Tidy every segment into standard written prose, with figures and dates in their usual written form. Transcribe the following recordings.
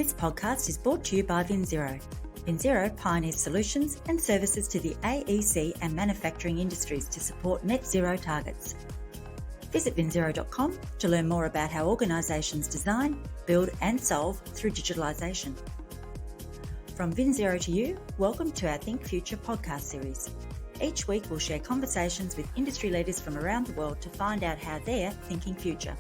This podcast is brought to you by VinZero. VinZero pioneers solutions and services to the AEC and manufacturing industries to support net zero targets. Visit vinzero.com to learn more about how organisations design, build and solve through digitalisation. From VinZero to you, welcome to our Think Future podcast series. Each week we'll share conversations with industry leaders from around the world to find out how they're thinking future.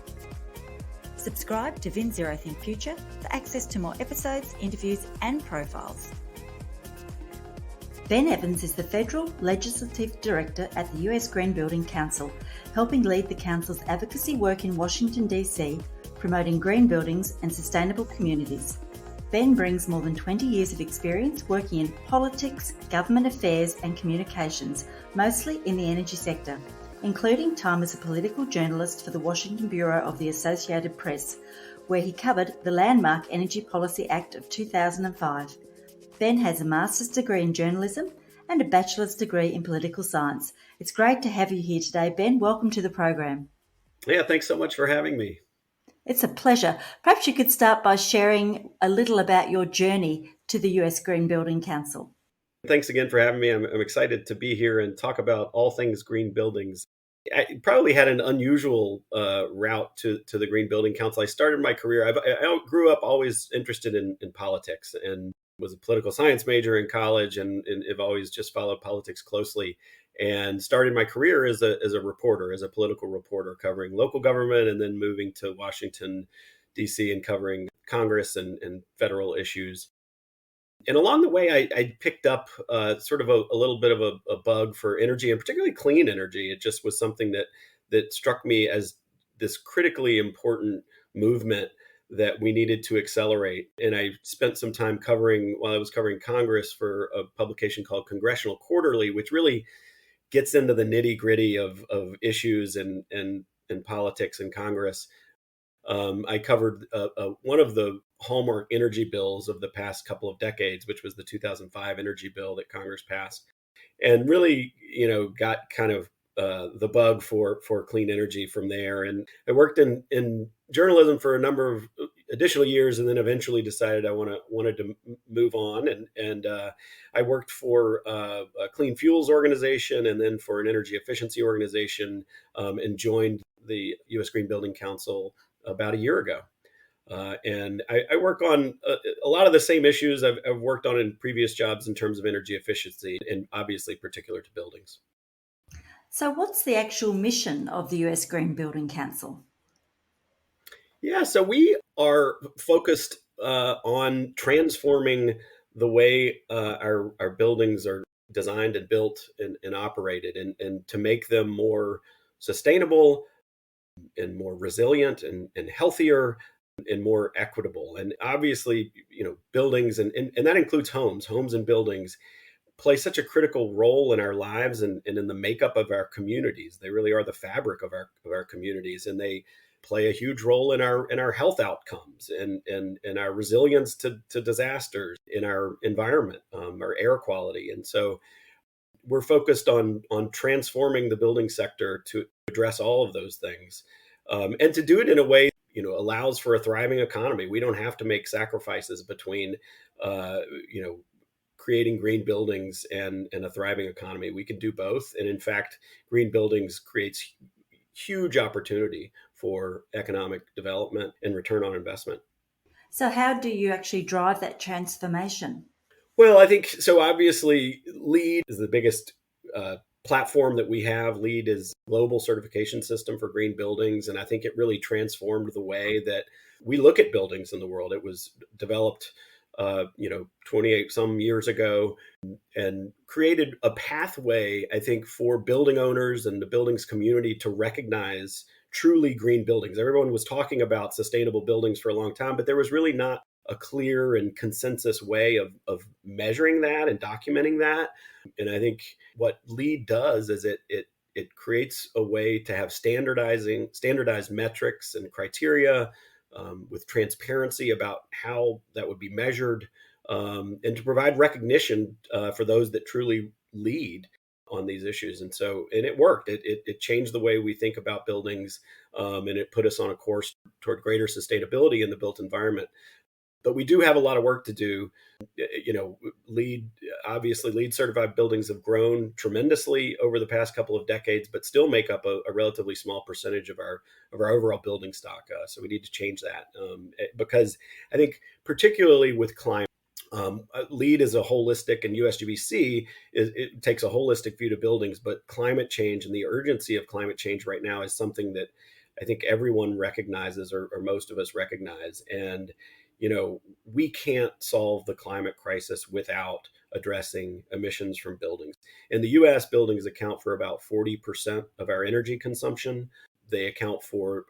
Subscribe to VinZero Think Future for access to more episodes, interviews and profiles. Ben Evans is the Federal Legislative Director at the US Green Building Council, helping lead the Council's advocacy work in Washington, D.C., promoting green buildings and sustainable communities. Ben brings more than 20 years of experience working in politics, government affairs and communications, mostly in the energy sector, including time as a political journalist for the Washington Bureau of the Associated Press, where he covered the landmark Energy Policy Act of 2005. Ben has a master's degree in journalism and a bachelor's degree in political science. It's great to have you here today, Ben. Welcome to the program. Yeah, thanks so much for having me. It's a pleasure. Perhaps you could start by sharing a little about your journey to the US Green Building Council. Thanks again for having me. I'm excited to be here and talk about all things green buildings. I probably had an unusual route to the Green Building Council. I started my career, I grew up always interested in politics and was a political science major in college and have always just followed politics closely, and started my career as a reporter, as a political reporter covering local government, and then moving to Washington, D.C. and covering Congress and federal issues. And along the way, I picked up sort of a little bit of a bug for energy, and particularly clean energy. It just was something that struck me as this critically important movement that we needed to accelerate. And I spent some time while I was covering Congress for a publication called Congressional Quarterly, which really gets into the nitty gritty of issues and politics in Congress. I covered one of the hallmark energy bills of the past couple of decades, which was the 2005 energy bill that Congress passed, and really, got kind of the bug for clean energy from there. And I worked in journalism for a number of additional years, and then eventually decided I wanted to move on. And I worked for a clean fuels organization, and then for an energy efficiency organization, and joined the U.S. Green Building Council about a year ago. And I work on a lot of the same issues I've worked on in previous jobs in terms of energy efficiency, and obviously particular to buildings. So what's the actual mission of the US Green Building Council? Yeah, so we are focused on transforming the way our buildings are designed and built and operated, and to make them more sustainable and more resilient and healthier and more equitable. And obviously, buildings and that includes homes and buildings play such a critical role in our lives and in the makeup of our communities. They really are the fabric of our communities, and they play a huge role in our health outcomes and our resilience to disasters, in our environment, our air quality. And so we're focused on transforming the building sector to address all of those things, and to do it in a way allows for a thriving economy. We don't have to make sacrifices between creating green buildings and a thriving economy. We can do both. And in fact, green buildings creates huge opportunity for economic development and return on investment. So how do you actually drive that transformation? Well, I think so. Obviously, LEED is the biggest platform that we have. LEED is a global certification system for green buildings. And I think it really transformed the way that we look at buildings in the world. It was developed 28 some years ago, and created a pathway, I think, for building owners and the buildings community to recognize truly green buildings. Everyone was talking about sustainable buildings for a long time, but there was really not a clear and consensus way of measuring that and documenting that. And I think what LEED does is it creates a way to have standardized metrics and criteria, with transparency about how that would be measured, and to provide recognition for those that truly lead on these issues. And it worked. It changed the way we think about buildings, and it put us on a course toward greater sustainability in the built environment. But we do have a lot of work to do. LEED, obviously, LEED certified buildings have grown tremendously over the past couple of decades, but still make up a relatively small percentage of our overall building stock. So we need to change that, because I think particularly with climate. LEED is a holistic, and USGBC it takes a holistic view to buildings, but climate change and the urgency of climate change right now is something that I think everyone recognizes, or most of us recognize. And, we can't solve the climate crisis without addressing emissions from buildings. In the US, buildings account for about 40% of our energy consumption. They account for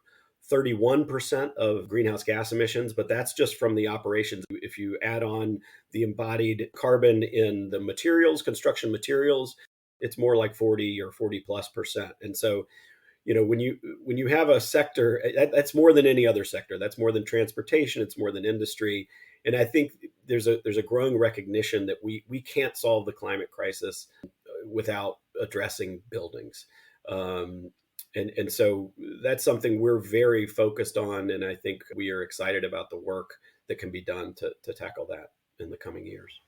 31% of greenhouse gas emissions, but that's just from the operations. If you add on the embodied carbon in the materials, construction materials, it's more like 40 or 40 plus percent. And so, when you have a sector that's more than any other sector, that's more than transportation, it's more than industry. And I think there's a growing recognition that we can't solve the climate crisis without addressing buildings. And so that's something we're very focused on. And I think we are excited about the work that can be done to tackle that in the coming years.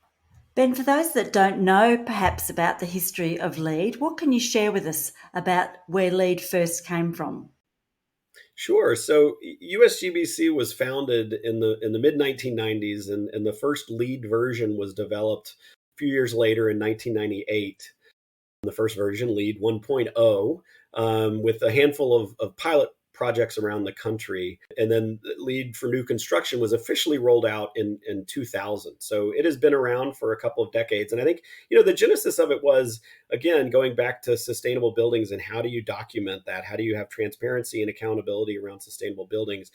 Ben, for those that don't know perhaps about the history of LEED, what can you share with us about where LEED first came from? Sure. So USGBC was founded in the mid 1990s, and the first LEED version was developed a few years later in 1998. The first version, LEED 1.0, with a handful of pilot projects around the country. And then LEED for new construction was officially rolled out in 2000. So it has been around for a couple of decades. And I think, the genesis of it was, again, going back to sustainable buildings and how do you document that? How do you have transparency and accountability around sustainable buildings?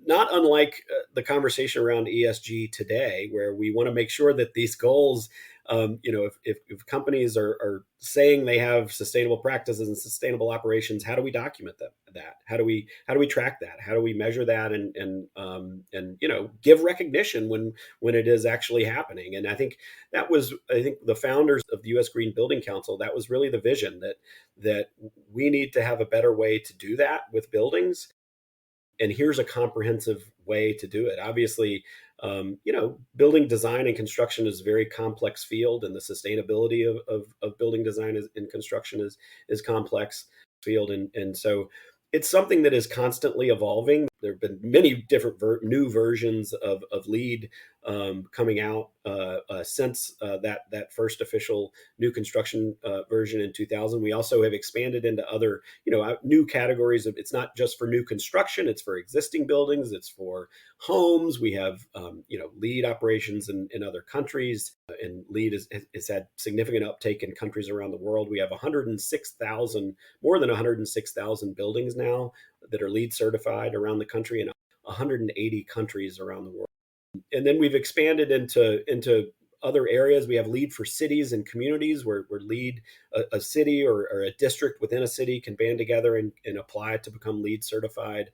Not unlike the conversation around ESG today, where we want to make sure that these goals, if companies are saying they have sustainable practices and sustainable operations, how do we document that? How do we track that? How do we measure that and give recognition when it is actually happening? And I think the founders of the U.S. Green Building Council, that was really the vision that we need to have a better way to do that with buildings. And here's a comprehensive way to do it. Obviously, building design and construction is a very complex field, and the sustainability of building design and construction is complex field. And so it's something that is constantly evolving. There have been many different new versions of LEED coming out since that first official new construction version in 2000. We also have expanded into other new categories of. It's not just for new construction; it's for existing buildings. It's for homes. We have LEED operations in other countries, and LEED has had significant uptake in countries around the world. We have more than 106,000 buildings now that are LEED certified around the country in 180 countries around the world. And then we've expanded into other areas. We have LEED for cities and communities, where LEED, a city or a district within a city can band together and apply to become LEED certified,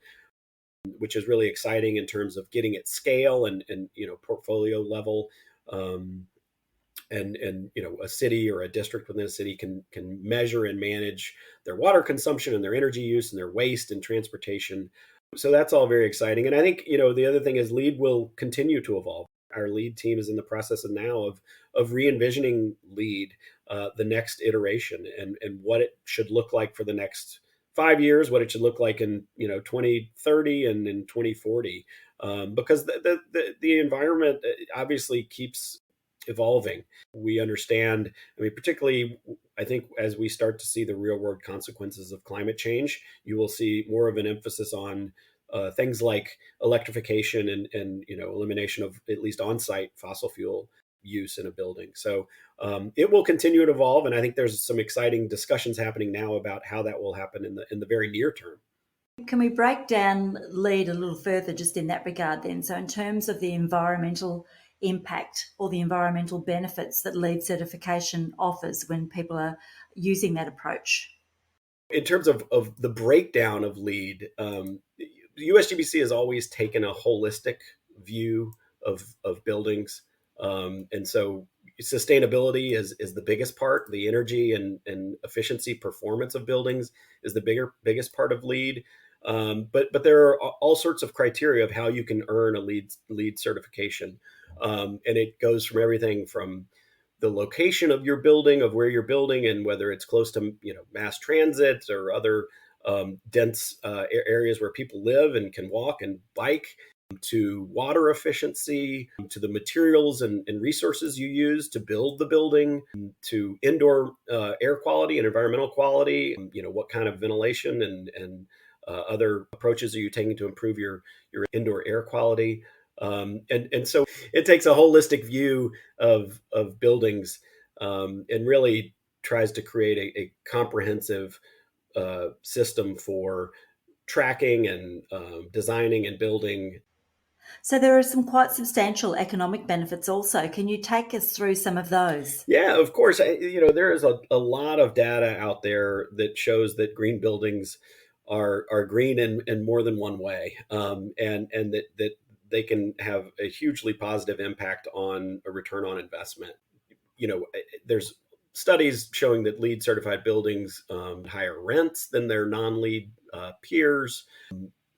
which is really exciting in terms of getting at scale and portfolio level. And a city or a district within a city can measure and manage their water consumption and their energy use and their waste and transportation. So that's all very exciting. And I think the other thing is LEED will continue to evolve. Our LEED team is in the process of re-envisioning LEED, the next iteration, and what it should look like for the next 5 years, what it should look like in 2030 and in 2040, because the environment obviously keeps evolving. We understand, particularly, I think as we start to see the real world consequences of climate change, you will see more of an emphasis on things like electrification and elimination of at least on-site fossil fuel use in a building. So it will continue to evolve, and I think there's some exciting discussions happening now about how that will happen in the very near term. Can we break down LEED a little further just in that regard then? So in terms of the environmental impact or the environmental benefits that LEED certification offers when people are using that approach? In terms of the breakdown of LEED, USGBC has always taken a holistic view of buildings. And so sustainability is the biggest part. The energy and efficiency performance of buildings is the biggest part of LEED. But there are all sorts of criteria of how you can earn a lead certification, and it goes from everything from the location of your building, of where you're building, and whether it's close to mass transit or other dense areas where people live and can walk and bike, to water efficiency, to the materials and resources you use to build the building, to indoor air quality and environmental quality. What kind of ventilation and other approaches are you taking to improve your indoor air quality? And so it takes a holistic view of buildings, and really tries to create a comprehensive system for tracking and designing and building. So there are some quite substantial economic benefits also. Can you take us through some of those? Yeah, of course. There is a lot of data out there that shows that green buildings are green in more than one way, and that they can have a hugely positive impact on a return on investment. There's studies showing that LEED certified buildings higher rents than their non-LEED peers.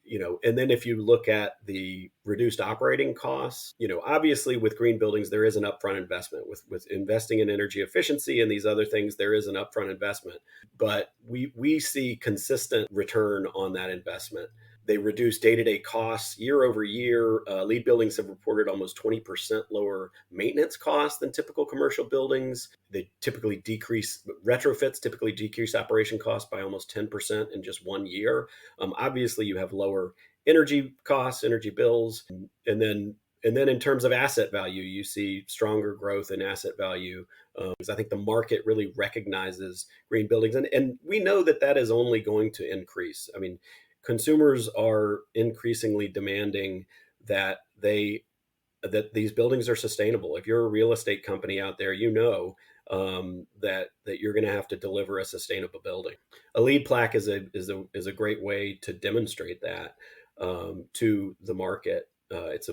And then if you look at the reduced operating costs, obviously with green buildings there is an upfront investment. With investing in energy efficiency and these other things, there is an upfront investment, but we see consistent return on that investment. They reduce day-to-day costs year over year. LEED buildings have reported almost 20% lower maintenance costs than typical commercial buildings. They typically retrofits typically decrease operation costs by almost 10% in just 1 year. Obviously, you have lower energy costs, energy bills, and then in terms of asset value, you see stronger growth in asset value, because I think the market really recognizes green buildings, and we know that is only going to increase. I mean, consumers are increasingly demanding that these buildings are sustainable. If you're a real estate company out there, that you're going to have to deliver a sustainable building. A LEED plaque is a great way to demonstrate that to the market. It's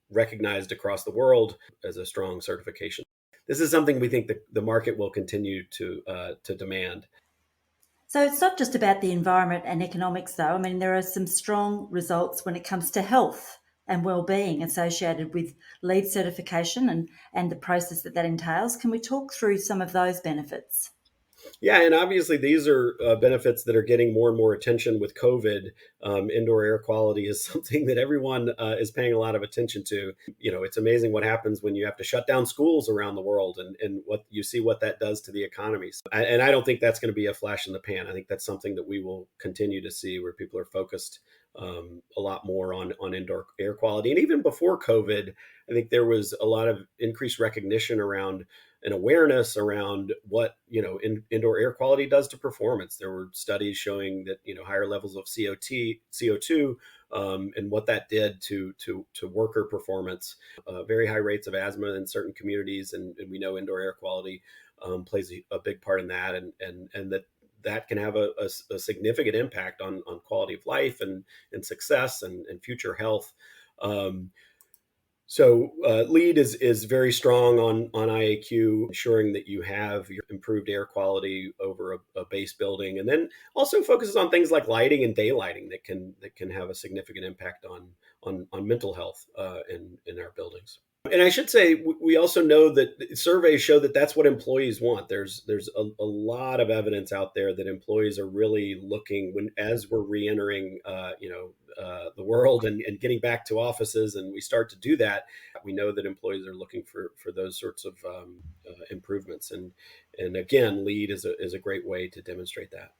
recognized across the world as a strong certification. This is something we think that the market will continue to demand. So it's not just about the environment and economics, though. I mean, there are some strong results when it comes to health and well-being associated with LEED certification and the process that entails. Can we talk through some of those benefits? Yeah, and obviously these are benefits that are getting more and more attention with COVID. Indoor air quality is something that everyone is paying a lot of attention to. It's amazing what happens when you have to shut down schools around the world, and what you see what that does to the economy. And I don't think that's going to be a flash in the pan. I think that's something that we will continue to see, where people are focused a lot more on indoor air quality. And even before COVID, I think there was a lot of increased recognition around and awareness around what indoor air quality does to performance. There were studies showing that higher levels of CO2, and what that did to worker performance. Very high rates of asthma in certain communities, and we know indoor air quality plays a big part in that, and that can have a significant impact on quality of life and success and future health. So LEED is very strong on IAQ, ensuring that you have your improved air quality over a base building, and then also focuses on things like lighting and daylighting that can have a significant impact on mental health in our buildings. And I should say, we also know that surveys show that that's what employees want. There's a lot of evidence out there that employees are really looking, as we're reentering, the world and getting back to offices, and we start to do that. We know that employees are looking for those sorts of improvements, and again, LEED is a great way to demonstrate that.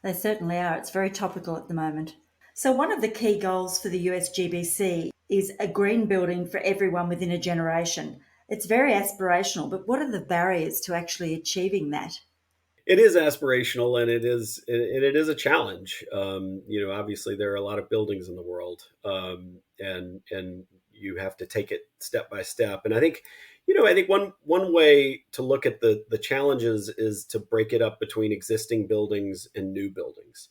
They certainly are. It's very topical at the moment. So, one of the key goals for the USGBC is a green building for everyone within a generation. It's very aspirational, but what are the barriers to actually achieving that? It is aspirational, and it is a challenge. Obviously there are a lot of buildings in the world, and you have to take it step by step. And I think one way to look at the challenges is to break it up between existing buildings and new buildings.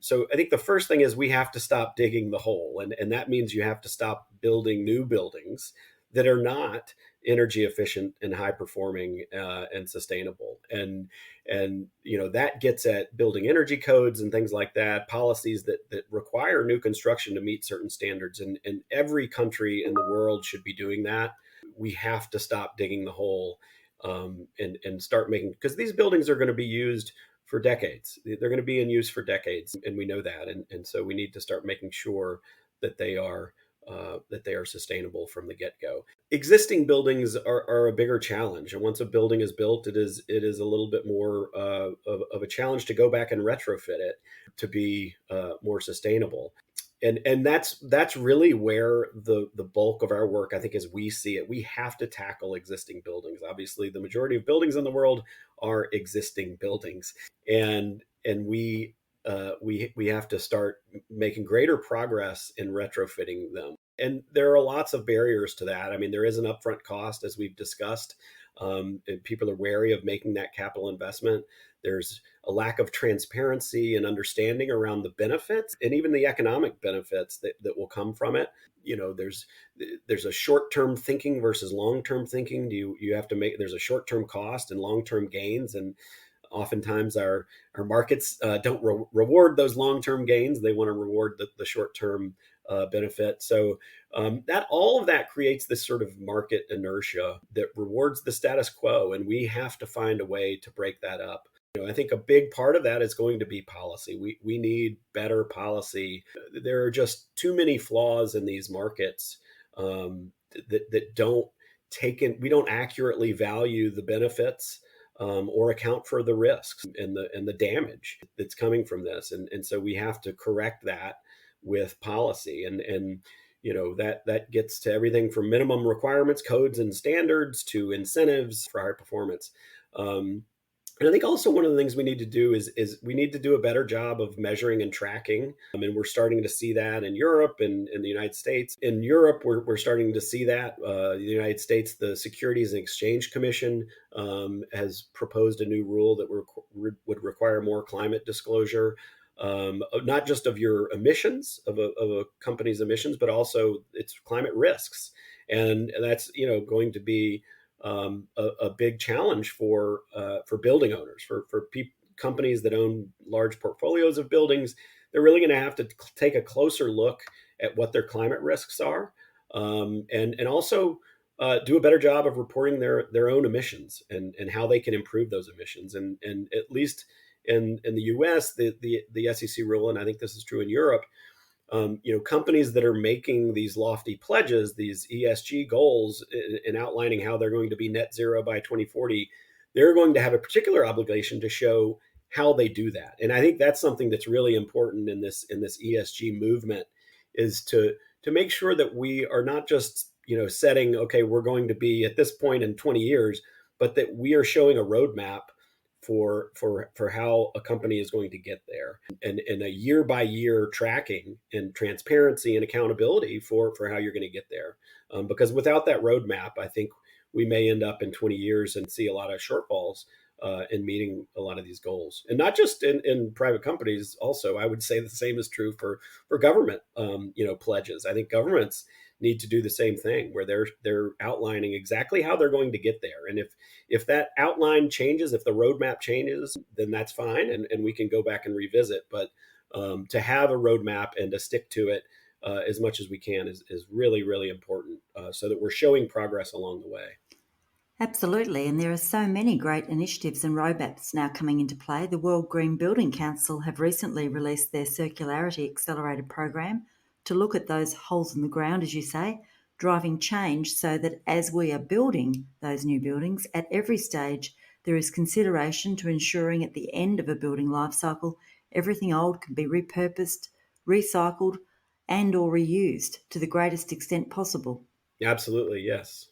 So I think the first thing is we have to stop digging the hole, and that means you have to stop building new buildings that are not energy efficient and high performing and sustainable. And that gets at building energy codes and things like that, policies that require new construction to meet certain standards. And every country in the world should be doing that. We have to stop digging the hole, and start making, because these buildings are going to be used for decades. They're going to be in use for decades, and we know that. And so we need to start making sure that they are sustainable from the get-go. Existing buildings are a bigger challenge, and once a building is built, it is a little bit more of a challenge to go back and retrofit it to be more sustainable. And that's really where the bulk of our work, I think, as we see it. We have to tackle existing buildings. Obviously, the majority of buildings in the world are existing buildings, and we have to start making greater progress in retrofitting them. And there are lots of barriers to that. I mean, there is an upfront cost, as we've discussed. And people are wary of making that capital investment. There's a lack of transparency and understanding around the benefits and even the economic benefits that will come from it. There's a short-term thinking versus long-term thinking. You have to make, there's a short-term cost and long-term gains, and oftentimes our markets don't reward those long-term gains. They want to reward the short-term benefit. So that all of that creates this sort of market inertia that rewards the status quo, and we have to find a way to break that up. I think a big part of that is going to be policy. We need better policy. There are just too many flaws in these markets that don't take in. We don't accurately value the benefits or account for the risks and the damage that's coming from this. And so we have to correct that with policy. And that gets to everything from minimum requirements, codes and standards, to incentives for high performance. And I think also one of the things we need to do is we need to do a better job of measuring and tracking. And we're starting to see that in Europe and in the United States. In Europe, we're starting to see that. The United States, the Securities and Exchange Commission has proposed a new rule that would require more climate disclosure, not just of your emissions, of a company's emissions, but also its climate risks. And that's going to be a big challenge for building owners, for companies that own large portfolios of buildings. They're really going to have to take a closer look at what their climate risks are, and also do a better job of reporting their own emissions and how they can improve those emissions. And at least in the U.S., the SEC rule, and I think this is true in Europe. Companies that are making these lofty pledges, these ESG goals, and outlining how they're going to be net zero by 2040, they're going to have a particular obligation to show how they do that. And I think that's something that's really important in this ESG movement, is to make sure that we are not just setting, okay, we're going to be at this point in 20 years, but that we are showing a roadmap for how a company is going to get there, and a year by year tracking and transparency and accountability for how you're going to get there. Because without that roadmap, I think we may end up in 20 years and see a lot of shortfalls in meeting a lot of these goals. And not just in private companies. Also, I would say the same is true for government pledges. I think governments need to do the same thing, where they're outlining exactly how they're going to get there. And if that outline changes, if the roadmap changes, then that's fine, and we can go back and revisit. But to have a roadmap and to stick to it as much as we can is really, really important, so that we're showing progress along the way. Absolutely, and there are so many great initiatives and roadmaps now coming into play. The World Green Building Council have recently released their Circularity Accelerated program to look at those holes in the ground, as you say, driving change, so that as we are building those new buildings, at every stage there is consideration to ensuring at the end of a building life cycle, everything old can be repurposed, recycled, and or reused to the greatest extent possible. Absolutely, yes.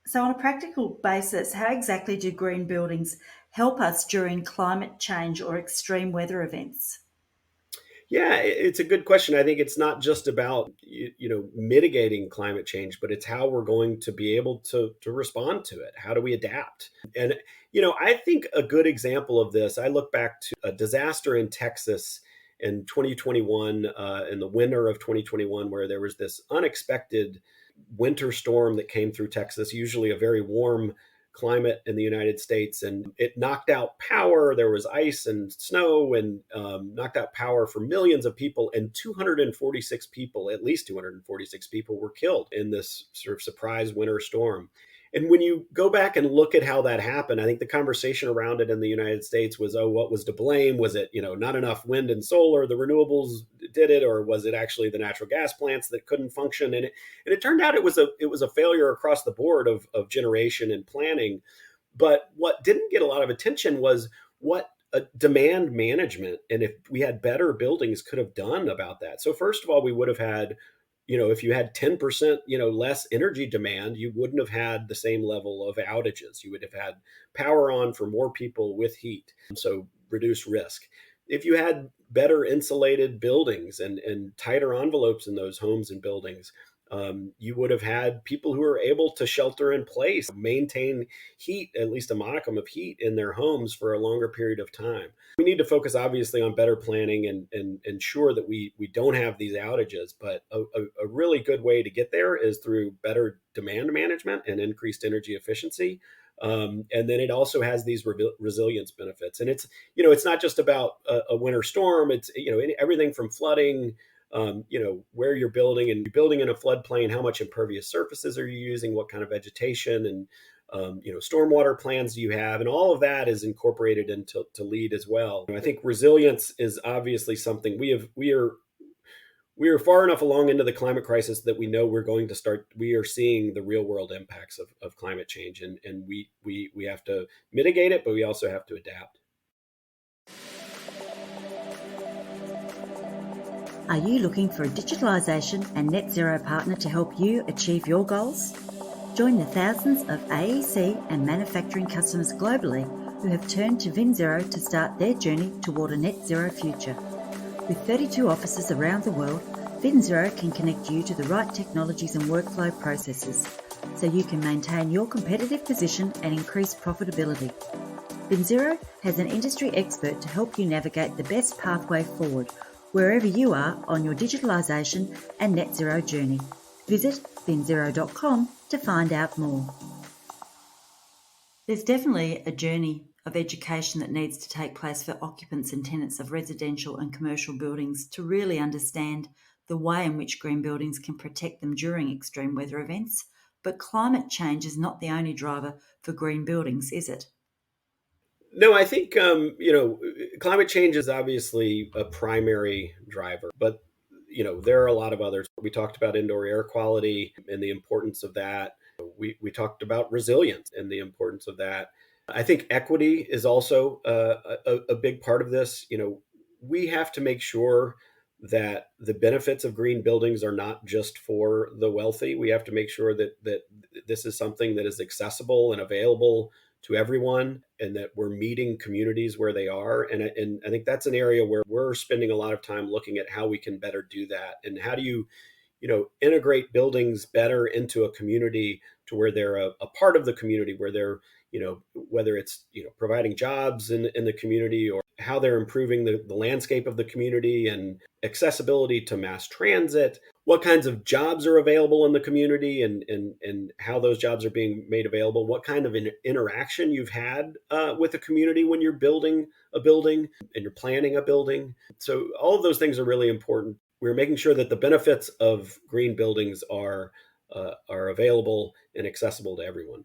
So on a practical basis, how exactly do green buildings help us during climate change or extreme weather events? Yeah, it's a good question. I think it's not just about mitigating climate change, but it's how we're going to be able to respond to it. How do we adapt? And I think a good example of this, I look back to a disaster in Texas in 2021, in the winter of 2021, where there was this unexpected winter storm that came through Texas, usually a very warm climate in the United States, and it knocked out power. There was ice and snow, and knocked out power for millions of people, and 246 people, at least 246 people, were killed in this sort of surprise winter storm. And when you go back and look at how that happened, I think the conversation around it in the United States was, oh, what was to blame? Was it, not enough wind and solar, the renewables did it, or was it actually the natural gas plants that couldn't function? And it turned out it was a failure across the board of generation and planning. But what didn't get a lot of attention was what demand management, and if we had better buildings, could have done about that. So first of all, we would have had, if you had 10%, less energy demand, you wouldn't have had the same level of outages. You would have had power on for more people with heat, so reduce risk. If you had better insulated buildings and tighter envelopes in those homes and buildings, you would have had people who are able to shelter in place, maintain heat, at least a modicum of heat in their homes for a longer period of time. We need to focus obviously on better planning and ensure that we don't have these outages. But a really good way to get there is through better demand management and increased energy efficiency. And then it also has these resilience benefits. And it's not just about a winter storm. It's, everything from flooding, where you're building, and you're building in a floodplain, how much impervious surfaces are you using, what kind of vegetation, and stormwater plans do you have, and all of that is incorporated into LEED as well. I think resilience is obviously something we are far enough along into the climate crisis that we know we are seeing the real world impacts of climate change, and we have to mitigate it, but we also have to adapt. Are you looking for a digitalisation and net zero partner to help you achieve your goals? Join the thousands of AEC and manufacturing customers globally who have turned to VinZero to start their journey toward a net zero future. With 32 offices around the world, VinZero can connect you to the right technologies and workflow processes so you can maintain your competitive position and increase profitability. VinZero has an industry expert to help you navigate the best pathway forward wherever you are on your digitalisation and net zero journey. Visit vinzero.com to find out more. There's definitely a journey of education that needs to take place for occupants and tenants of residential and commercial buildings to really understand the way in which green buildings can protect them during extreme weather events. But climate change is not the only driver for green buildings, is it? No, I think climate change is obviously a primary driver, but there are a lot of others. We talked about indoor air quality and the importance of that. We talked about resilience and the importance of that. I think equity is also a big part of this. We have to make sure that the benefits of green buildings are not just for the wealthy. We have to make sure that this is something that is accessible and available to everyone, and that we're meeting communities where they are. And I think that's an area where we're spending a lot of time looking at how we can better do that. And how do you integrate buildings better into a community to where they're a part of the community, where they're, whether it's, providing jobs in the community, or how they're improving the landscape of the community and accessibility to mass transit, what kinds of jobs are available in the community, and how those jobs are being made available, what kind of an interaction you've had with the community when you're building a building and you're planning a building. So all of those things are really important. We're making sure that the benefits of green buildings are available and accessible to everyone.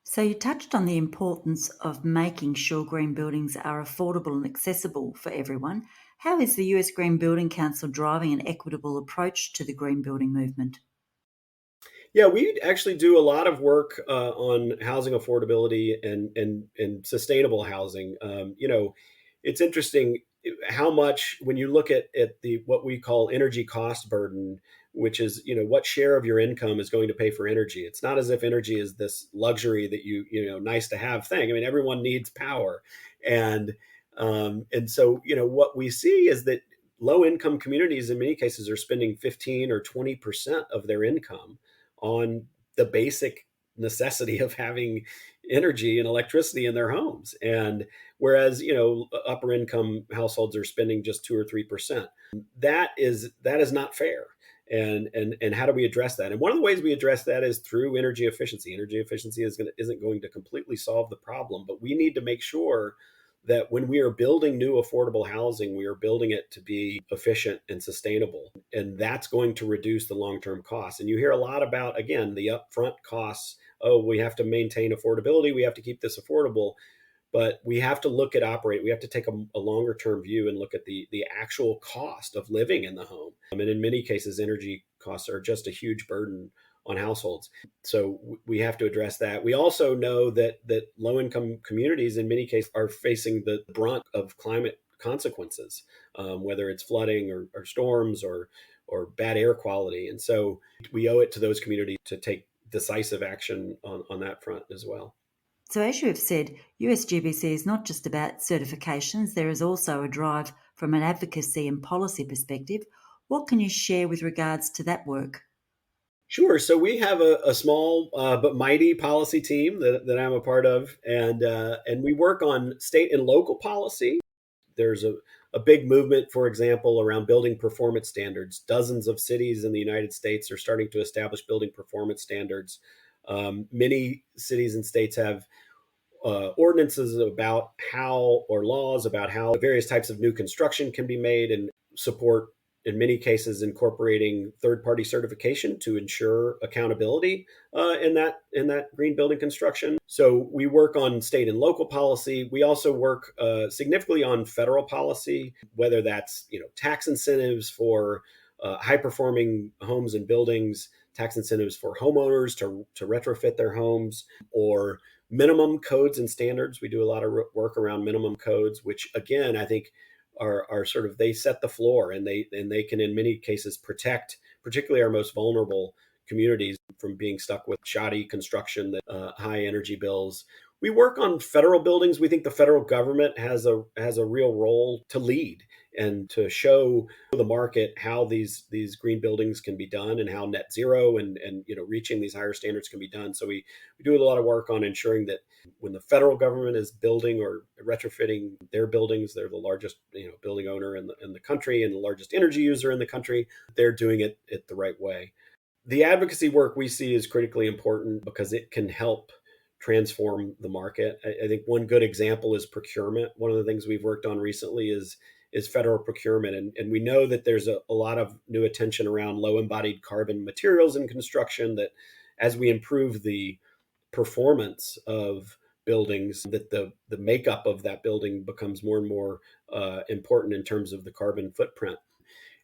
So you touched on the importance of making sure green buildings are affordable and accessible for everyone. How is the US Green Building Council driving an equitable approach to the green building movement? Yeah, we actually do a lot of work on housing affordability and sustainable housing. It's interesting how much, when you look at the what we call energy cost burden, which is what share of your income is going to pay for energy. It's not as if energy is this luxury that nice to have thing. I mean, everyone needs power, and so what we see is that low income communities in many cases are spending 15 or 20% of their income on the basic necessity of having energy and electricity in their homes. And whereas, upper income households are spending just 2 or 3%, that is not fair. And how do we address that? And one of the ways we address that is through energy efficiency. Energy efficiency isn't going to completely solve the problem, but we need to make sure that when we are building new affordable housing, we are building it to be efficient and sustainable. And that's going to reduce the long-term costs. And you hear a lot about, again, the upfront costs. Oh, we have to maintain affordability. We have to keep this affordable. But we have to look at operate. We have to take a longer term view and look at the actual cost of living in the home. And in many cases, energy costs are just a huge burden on households. So we have to address that. We also know that low income communities in many cases are facing the brunt of climate consequences, whether it's flooding or storms or bad air quality. And so we owe it to those communities to take decisive action on that front as well. So, as you have said, USGBC is not just about certifications, there is also a drive from an advocacy and policy perspective. What can you share with regards to that work? Sure. So we have a small but mighty policy team that I'm a part of, and we work on state and local policy. There's a big movement, for example, around building performance standards. Dozens of cities in the United States are starting to establish building performance standards. Many cities and states have ordinances about how, or laws about how various types of new construction can be made, and support, in many cases, incorporating third-party certification to ensure accountability in that green building construction. So we work on state and local policy. We also work significantly on federal policy, whether that's tax incentives for high-performing homes and buildings, tax incentives for homeowners to retrofit their homes, or minimum codes and standards. We do a lot of work around minimum codes, which again, I think are sort of, they set the floor, and they can in many cases protect particularly our most vulnerable communities from being stuck with shoddy construction that high energy bills. We work on federal buildings. We think the federal government has a real role to lead and to show the market how these green buildings can be done, and how net zero and reaching these higher standards can be done. So we do a lot of work on ensuring that when the federal government is building or retrofitting their buildings, they're the largest building owner in the country and the largest energy user in the country. They're doing it the right way. The advocacy work we see is critically important because it can help transform the market. I think one good example is procurement. One of the things we've worked on recently is federal procurement. And we know that there's a lot of new attention around low embodied carbon materials in construction, that as we improve the performance of buildings, that the makeup of that building becomes more and more important in terms of the carbon footprint.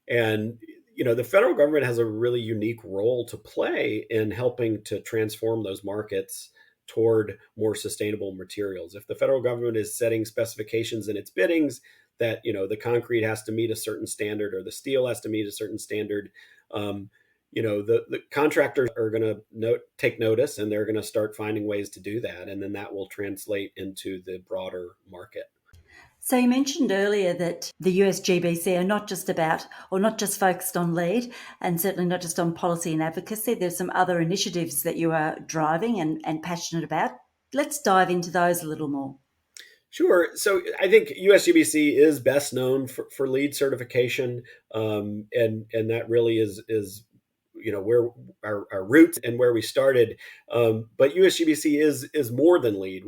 And the federal government has a really unique role to play in helping to transform those markets toward more sustainable materials. If the federal government is setting specifications in its biddings that the concrete has to meet a certain standard, or the steel has to meet a certain standard, the contractors are going to take notice, and they're going to start finding ways to do that, and then that will translate into the broader market. So you mentioned earlier that the USGBC are not just about, or not just focused on LEED, and certainly not just on policy and advocacy. There's some other initiatives that you are driving and passionate about. Let's dive into those a little more. Sure. So I think USGBC is best known for LEED certification, and that really is where our roots and where we started. But USGBC is more than LEED.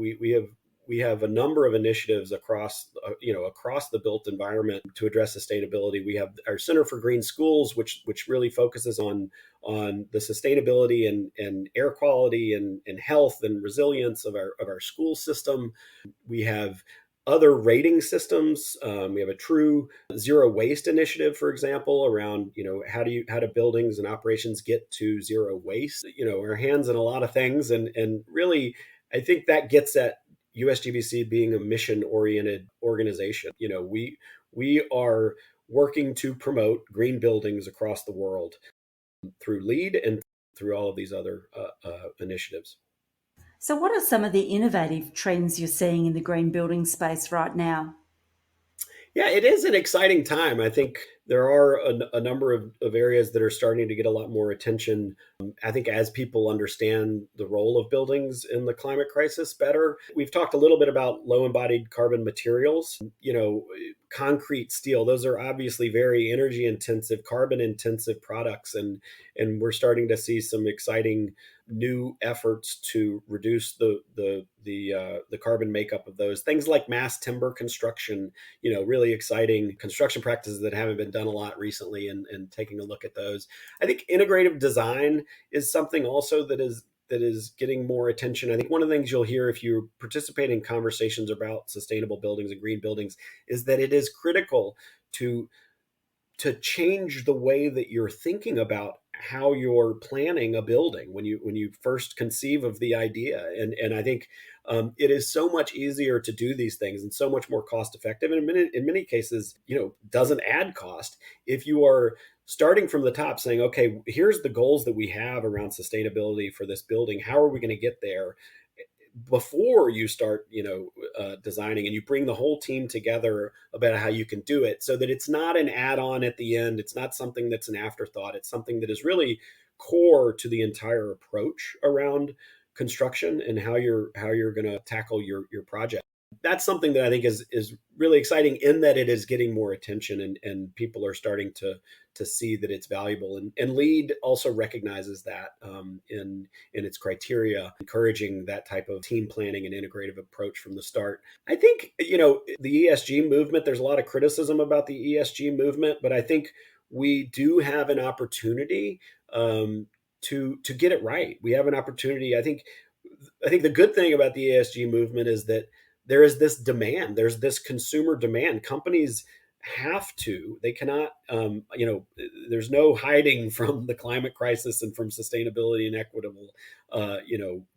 We have a number of initiatives across the built environment to address sustainability. We have our Center for Green Schools, which really focuses on the sustainability and air quality and health and resilience of our school system. We have other rating systems. We have a true zero waste initiative, for example, around how do buildings and operations get to zero waste. Our hands in a lot of things, and really, I think that gets at USGBC being a mission-oriented organization. We are working to promote green buildings across the world through LEED and through all of these other initiatives. So what are some of the innovative trends you're seeing in the green building space right now? Yeah, it is an exciting time. I think there are a number of areas that are starting to get a lot more attention. I think as people understand the role of buildings in the climate crisis better. We've talked a little bit about low embodied carbon materials, concrete, steel. Those are obviously very energy intensive, carbon intensive products, and we're starting to see some exciting new efforts to reduce the carbon makeup of those things, like mass timber construction. Really exciting construction practices that haven't been done a lot recently, and taking a look at those. I think integrative design is something also that is getting more attention. I think one of the things you'll hear if you participate in conversations about sustainable buildings and green buildings is that it is critical to change the way that you're thinking about how you're planning a building when you first conceive of the idea. And I think it is so much easier to do these things and so much more cost effective, and in many cases, doesn't add cost if you are starting from the top, saying, okay, here's the goals that we have around sustainability for this building. How are we going to get there? Before you start designing, and you bring the whole team together about how you can do it, so that it's not an add-on at the end. It's not something that's an afterthought. It's something that is really core to the entire approach around construction and how you're going to tackle your project. That's something that I think is really exciting, in that it is getting more attention, and people are starting to see that it's valuable. And LEED also recognizes that in its criteria, encouraging that type of team planning and integrative approach from the start. I think, the ESG movement, there's a lot of criticism about the ESG movement, but I think we do have an opportunity to get it right. We have an opportunity. I think the good thing about the ESG movement is that there is this demand. There's this consumer demand. Companies they cannot, there's no hiding from the climate crisis and from sustainability and equitable,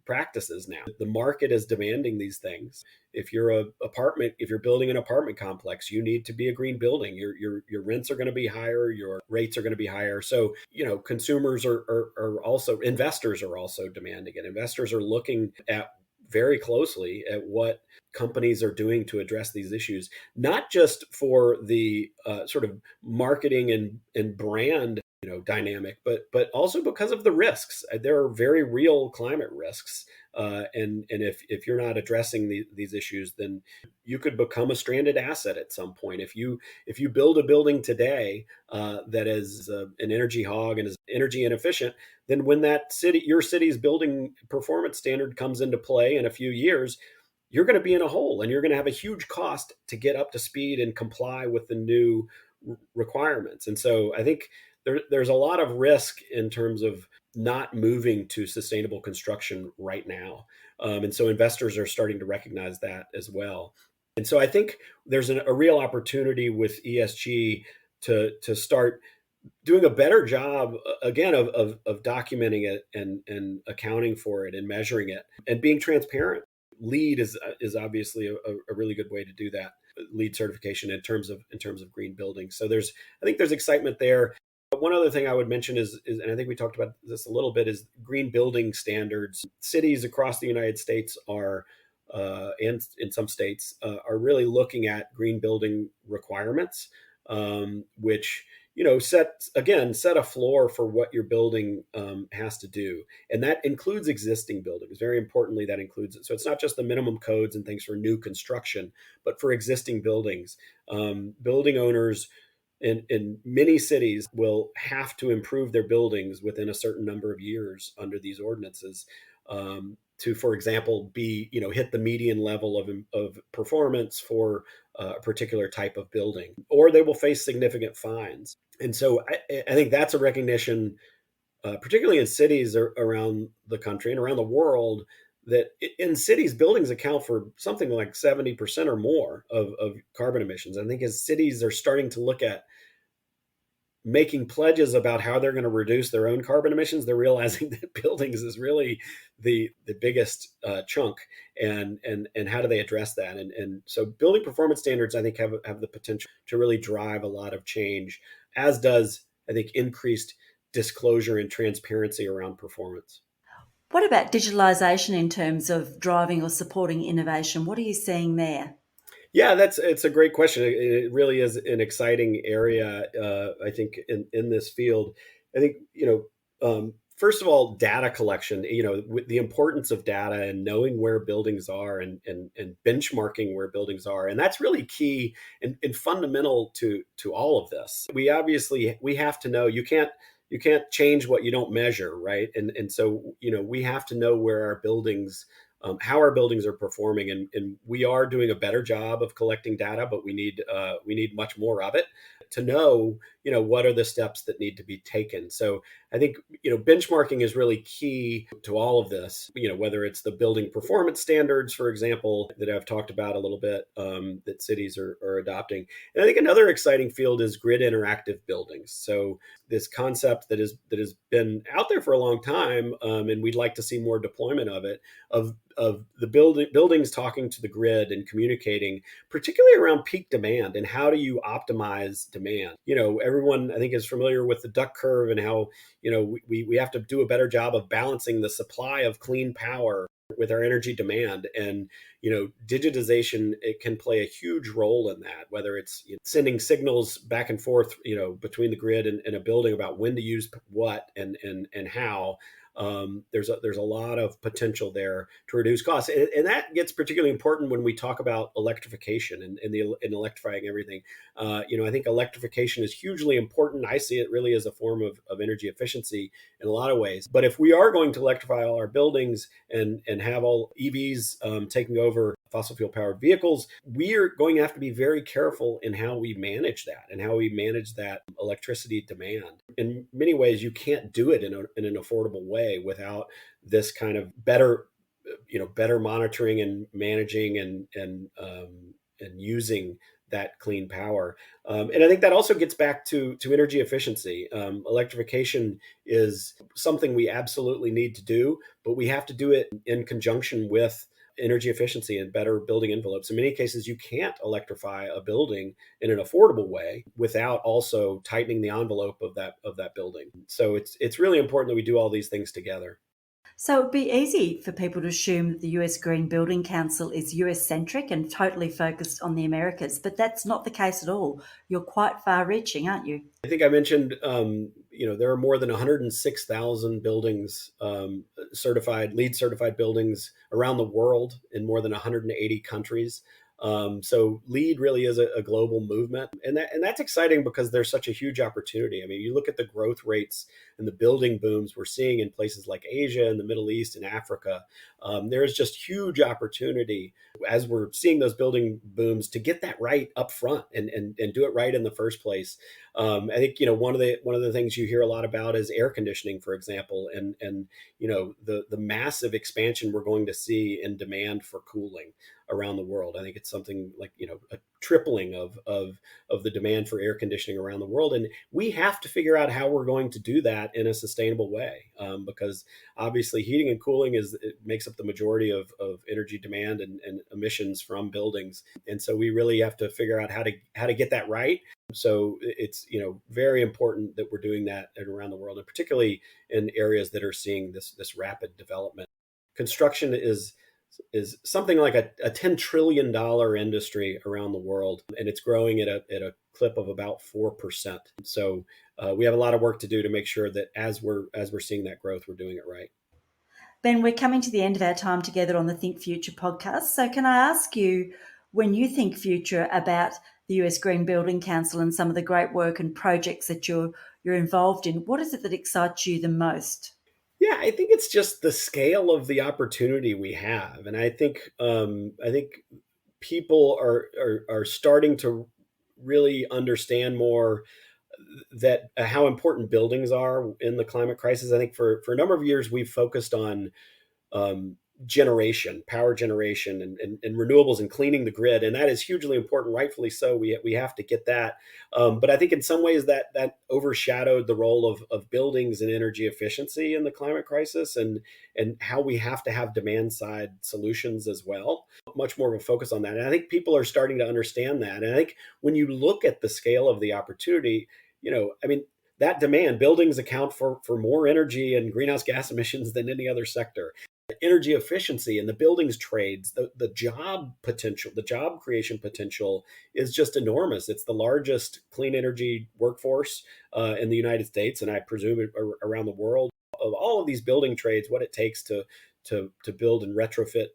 practices now. The market is demanding these things. If you're building an apartment complex, you need to be a green building. Your rents are going to be higher, your rates are going to be higher. So, consumers are also, investors are also demanding it. Investors are looking at very closely at what companies are doing to address these issues, not just for the sort of marketing and brand dynamic, but also because of the risks. There are very real climate risks, and if you're not addressing these issues, then you could become a stranded asset at some point. If you build a building today that is an energy hog and is energy inefficient, then when your city's building performance standard comes into play in a few years, you're going to be in a hole, and you're going to have a huge cost to get up to speed and comply with the new requirements. And so I think there's a lot of risk in terms of not moving to sustainable construction right now. And so investors are starting to recognize that as well. And so I think there's a real opportunity with ESG to start doing a better job again of documenting it and accounting for it and measuring it and being transparent. LEED is obviously a really good way to do that. LEED certification in terms of green buildings. So I think there's excitement there. But one other thing I would mention is, and I think we talked about this a little bit, is green building standards. Cities across the United States and in some states, are really looking at green building requirements, which set a floor for what your building has to do, and that includes existing buildings. Very importantly, that includes it. So it's not just the minimum codes and things for new construction, but for existing buildings. Building owners in many cities will have to improve their buildings within a certain number of years under these ordinances, to, for example, hit the median level of performance for a particular type of building, or they will face significant fines. And so I think that's a recognition, particularly in cities around the country and around the world, that in cities, buildings account for something like 70% or more of carbon emissions. I think as cities are starting to look at making pledges about how they're going to reduce their own carbon emissions, they're realizing that buildings is really the biggest chunk, and how do they address that? And so building performance standards, I think, have the potential to really drive a lot of change, as does, I think, increased disclosure and transparency around performance. What about digitalisation in terms of driving or supporting innovation? What are you seeing there? Yeah, it's a great question. It really is an exciting area. I think in this field, I think first of all, data collection. With the importance of data and knowing where buildings are and benchmarking where buildings are, and that's really key and fundamental to all of this. We have to know you can't change what you don't measure, right? And so we have to know where our buildings how our buildings are performing, and we are doing a better job of collecting data, but we need much more of it to know what are the steps that need to be taken. So I think benchmarking is really key to all of this. Whether it's the building performance standards, for example, that I've talked about a little bit, that cities are adopting. And I think another exciting field is grid interactive buildings. So this concept that has been out there for a long time, and we'd like to see more deployment of it, of the buildings talking to the grid and communicating, particularly around peak demand and how do you optimize demand. Everyone I think is familiar with the duck curve and how we have to do a better job of balancing the supply of clean power with our energy demand. And digitization, it can play a huge role in that, whether it's sending signals back and forth between the grid and a building about when to use what and how. There's a lot of potential there to reduce costs, and that gets particularly important when we talk about electrification and electrifying everything. I think electrification is hugely important. I see it really as a form of energy efficiency in a lot of ways. But if we are going to electrify all our buildings and have all EVs taking over fossil fuel powered vehicles, we are going to have to be very careful in how we manage that and how we manage that electricity demand. In many ways, you can't do it in an affordable way without this kind of better monitoring and managing and using that clean power. And I think that also gets back to energy efficiency. Electrification is something we absolutely need to do, but we have to do it in conjunction with energy efficiency and better building envelopes. In many cases, you can't electrify a building in an affordable way without also tightening the envelope of that building. So it's really important that we do all these things together. So it'd be easy for people to assume that the US Green Building Council is US centric and totally focused on the Americas, but that's not the case at all. You're quite far reaching, aren't you? I think I mentioned, there are more than 106,000 buildings, LEED certified buildings around the world in more than 180 countries. So LEED really is a global movement, and that's exciting because there's such a huge opportunity. I mean, you look at the growth rates and the building booms we're seeing in places like Asia and the Middle East and Africa. There is just huge opportunity as we're seeing those building booms to get that right up front and do it right in the first place. I think one of the things you hear a lot about is air conditioning, for example, and the massive expansion we're going to see in demand for cooling around the world. I think it's something like a tripling of the demand for air conditioning around the world, and we have to figure out how we're going to do that in a sustainable way, because obviously heating and cooling it makes up the majority of energy demand and emissions from buildings, and so we really have to figure out how to get that right. So it's very important that we're doing that around the world, and particularly in areas that are seeing this rapid development. Construction is something like a $10 trillion industry around the world, and it's growing at a clip of about 4%. So we have a lot of work to do to make sure that as we're seeing that growth, we're doing it right. Ben, we're coming to the end of our time together on the Think Future podcast. So can I ask you, when you think future about the US Green Building Council and some of the great work and projects that you're involved in, what is it that excites you the most? Yeah, I think it's just the scale of the opportunity we have, and I think people are starting to really understand more that how important buildings are in the climate crisis. I think for a number of years we've focused on um, power generation, and renewables and cleaning the grid, and that is hugely important, rightfully so. We have to get that, but I think in some ways that overshadowed the role of buildings and energy efficiency in the climate crisis, and how we have to have demand side solutions as well. Much more of a focus on that, and I think people are starting to understand that. And I think when you look at the scale of the opportunity, I mean, that demand, buildings account for more energy and greenhouse gas emissions than any other sector. energy efficiency and the buildings trades, the job potential, the job creation potential is just enormous. It's the largest clean energy workforce in the United States, and I presume around the world. Of all of these building trades, what it takes to build and retrofit,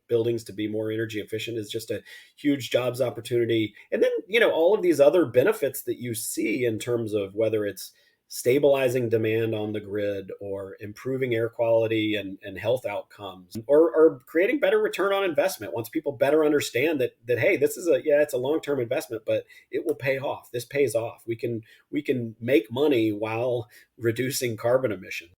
buildings to be more energy efficient is just a huge jobs opportunity. And then, all of these other benefits that you see in terms of whether it's stabilizing demand on the grid or improving air quality and health outcomes or creating better return on investment. Once people better understand that, hey, this is it's a long-term investment, but it will pay off. This pays off. We can make money while reducing carbon emissions.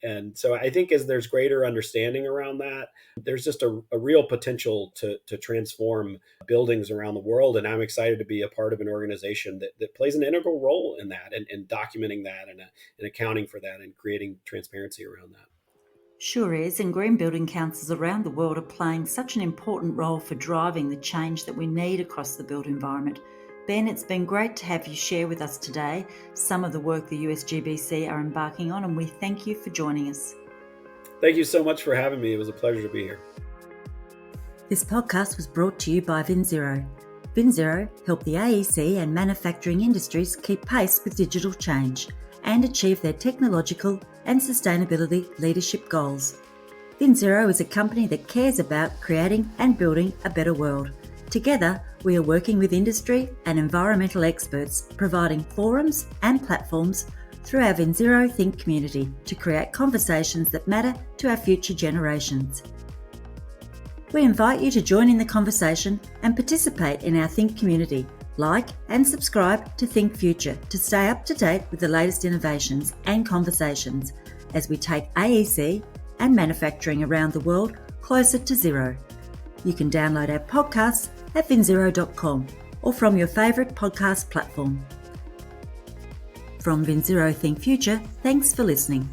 And so I think as there's greater understanding around that, there's just a real potential to transform buildings around the world. And I'm excited to be a part of an organization that plays an integral role in that and documenting that and accounting for that and creating transparency around that. Sure is, and green building councils around the world are playing such an important role for driving the change that we need across the built environment. Ben, it's been great to have you share with us today some of the work the USGBC are embarking on, and we thank you for joining us. Thank you so much for having me. It was a pleasure to be here. This podcast was brought to you by VinZero. VinZero help the AEC and manufacturing industries keep pace with digital change and achieve their technological and sustainability leadership goals. VinZero is a company that cares about creating and building a better world. Together, we are working with industry and environmental experts, providing forums and platforms through our VinZero Think community to create conversations that matter to our future generations. We invite you to join in the conversation and participate in our Think community. Like and subscribe to Think Future to stay up to date with the latest innovations and conversations as we take AEC and manufacturing around the world closer to zero. You can download our podcasts at vinzero.com or from your favourite podcast platform. From VinZero Think Future, thanks for listening.